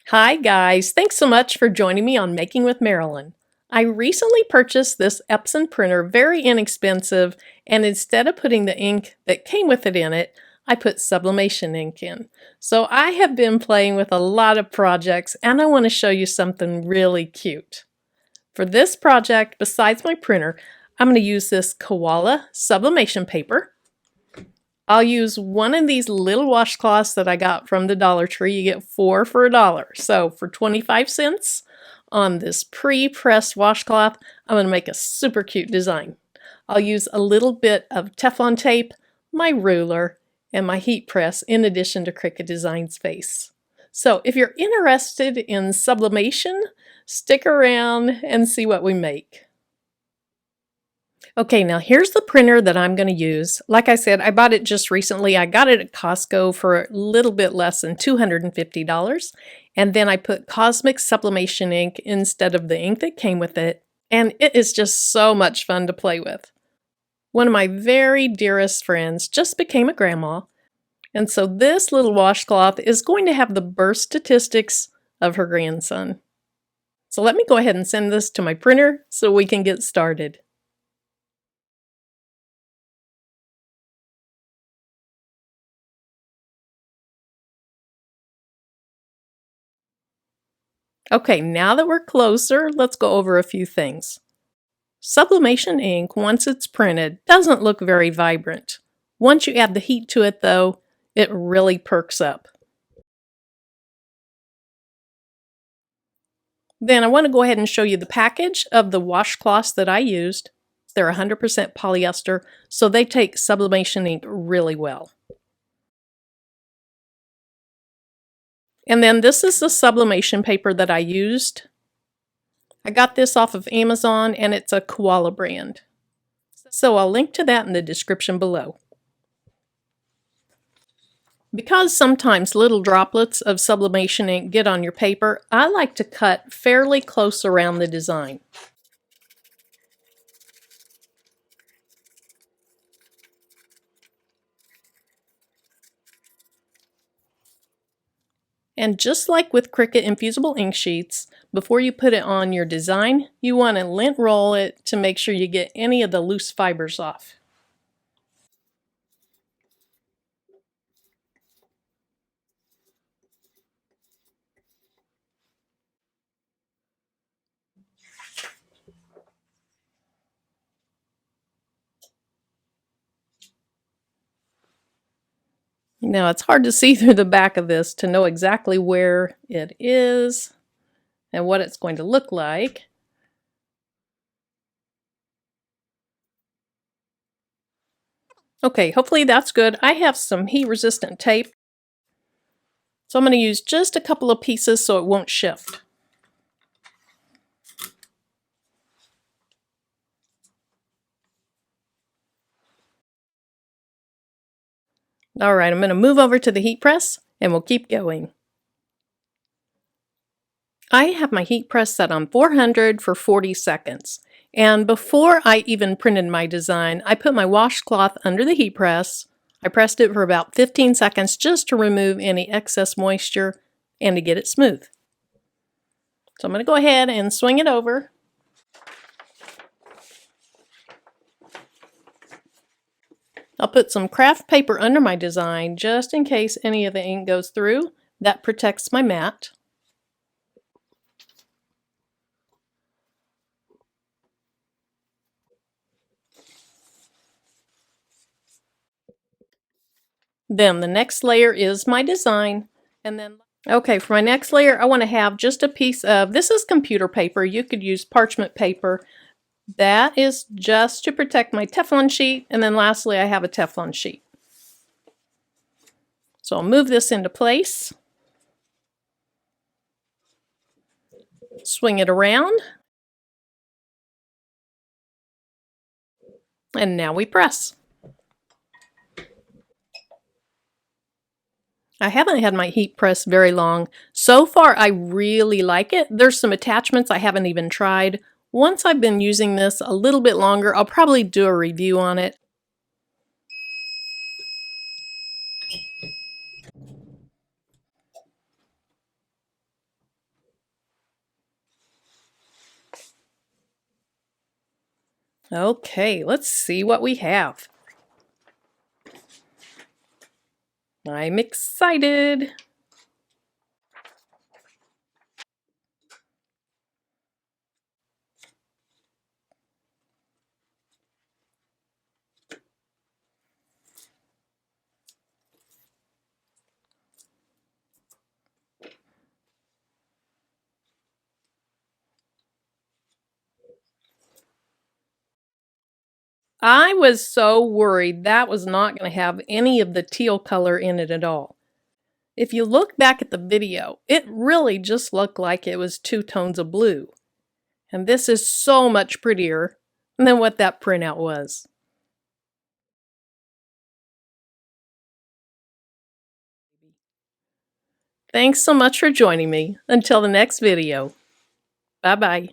Hi guys, thanks so much for joining me on Making with Marilyn. I recently purchased this Epson printer, very inexpensive, and instead of putting the ink that came with it in it, I put sublimation ink in. So I have been playing with a lot of projects and I want to show you something really cute. For this project, besides my printer, I'm going to use this koala sublimation paper. I'll use one of these little washcloths that I got from the Dollar Tree. You get 4 for $1. So for 25 cents on this pre-pressed washcloth, I'm going to make a super cute design. I'll use a little bit of Teflon tape, my ruler, and my heat press in addition to Cricut Design Space. So if you're interested in sublimation, stick around and see what we make. Okay, now here's the printer that I'm going to use. Like I said, I bought it just recently. I got it at Costco for a little bit less than $250. And then I put Cosmic Sublimation ink instead of the ink that came with it. And it is just so much fun to play with. One of my very dearest friends just became a grandma. And so this little washcloth is going to have the birth statistics of her grandson. So let me go ahead and send this to my printer so we can get started. Okay, now that we're closer, let's go over a few things. Sublimation ink, once it's printed, doesn't look very vibrant. Once you add the heat to it, though, it really perks up. Then I want to go ahead and show you the package of the washcloths that I used. They're 100% polyester, so they take sublimation ink really well. And then this is the sublimation paper that I used. I got this off of Amazon and it's a Koala brand. So I'll link to that in the description below. Because sometimes little droplets of sublimation ink get on your paper, I like to cut fairly close around the design. And just like with Cricut infusible ink sheets, before you put it on your design, you want to lint roll it to make sure you get any of the loose fibers off. Now it's hard to see through the back of this to know exactly where it is and what it's going to look like. Okay, hopefully that's good. I have some heat resistant tape, so I'm going to use just a couple of pieces so it won't shift. All right, I'm going to move over to the heat press and we'll keep going. I have my heat press set on 400 for 40 seconds. And before I even printed my design, I put my washcloth under the heat press. I pressed it for about 15 seconds just to remove any excess moisture and to get it smooth. So I'm going to go ahead and swing it over. I'll put some craft paper under my design just in case any of the ink goes through. That protects my mat. Then the next layer is my design. Okay, for my next layer, I want to have just a piece of, this is computer paper. You could use parchment paper. That is just to protect my Teflon sheet. And then lastly, I have a Teflon sheet. So I'll move this into place. Swing it around. And now we press. I haven't had my heat press very long. So far, I really like it. There's some attachments I haven't even tried. Once I've been using this a little bit longer, I'll probably do a review on it. Okay, let's see what we have. I'm excited. I was so worried that was not going to have any of the teal color in it at all. If you look back at the video, it really just looked like it was 2 tones of blue. And this is so much prettier than what that printout was. Thanks so much for joining me. Until the next video. Bye-bye.